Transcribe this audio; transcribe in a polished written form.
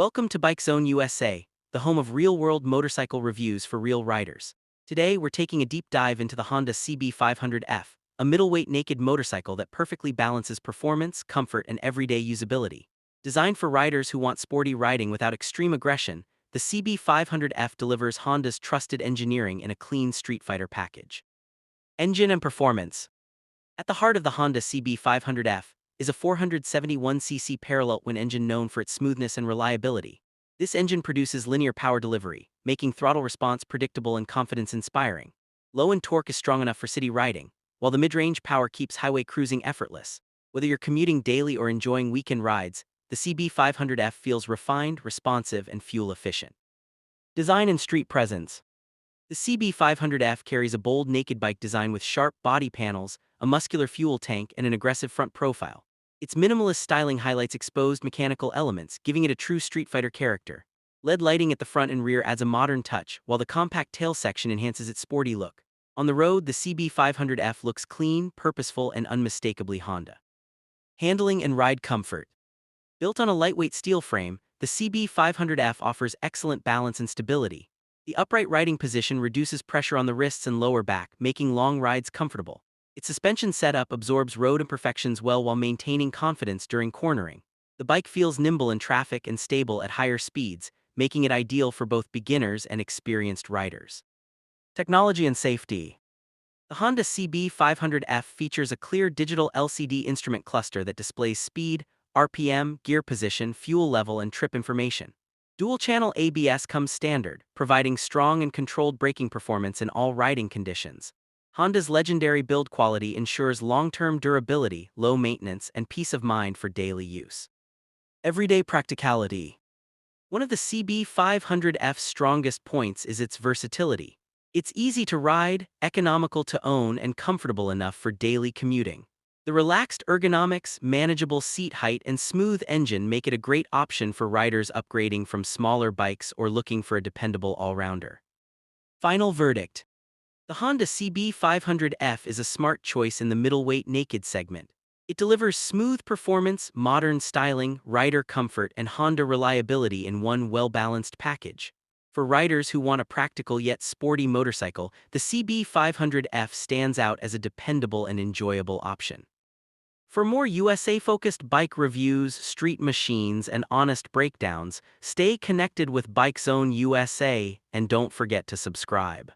Welcome to BikeZone USA, the home of real-world motorcycle reviews for real riders. Today, we're taking a deep dive into the Honda CB500F, a middleweight naked motorcycle that perfectly balances performance, comfort, and everyday usability. Designed for riders who want sporty riding without extreme aggression, the CB500F delivers Honda's trusted engineering in a clean street fighter package. Engine and performance. At the heart of the Honda CB500F is a 471cc parallel twin engine known for its smoothness and reliability. This engine produces linear power delivery, making throttle response predictable and confidence-inspiring. Low-end torque is strong enough for city riding, while the mid-range power keeps highway cruising effortless. Whether you're commuting daily or enjoying weekend rides, the CB500F feels refined, responsive, and fuel-efficient. Design and street presence. The CB500F carries a bold naked bike design with sharp body panels, a muscular fuel tank, and an aggressive front profile. Its minimalist styling highlights exposed mechanical elements, giving it a true street fighter character. LED lighting at the front and rear adds a modern touch, while the compact tail section enhances its sporty look. On the road, the CB500F looks clean, purposeful, and unmistakably Honda. Handling and ride comfort. Built on a lightweight steel frame, the CB500F offers excellent balance and stability. The upright riding position reduces pressure on the wrists and lower back, making long rides comfortable. Its suspension setup absorbs road imperfections well while maintaining confidence during cornering. The bike feels nimble in traffic and stable at higher speeds, making it ideal for both beginners and experienced riders. Technology and safety. The Honda CB500F features a clear digital LCD instrument cluster that displays speed, RPM, gear position, fuel level, and trip information. Dual-channel ABS comes standard, providing strong and controlled braking performance in all riding conditions. Honda's legendary build quality ensures long-term durability, low maintenance, and peace of mind for daily use. Everyday practicality. One of the CB500F's strongest points is its versatility. It's easy to ride, economical to own, and comfortable enough for daily commuting. The relaxed ergonomics, manageable seat height, and smooth engine make it a great option for riders upgrading from smaller bikes or looking for a dependable all-rounder. Final verdict. The Honda CB500F is a smart choice in the middleweight naked segment. It delivers smooth performance, modern styling, rider comfort, and Honda reliability in one well-balanced package. For riders who want a practical yet sporty motorcycle, the CB500F stands out as a dependable and enjoyable option. For more USA-focused bike reviews, street machines, and honest breakdowns, stay connected with BikeZone USA and don't forget to subscribe.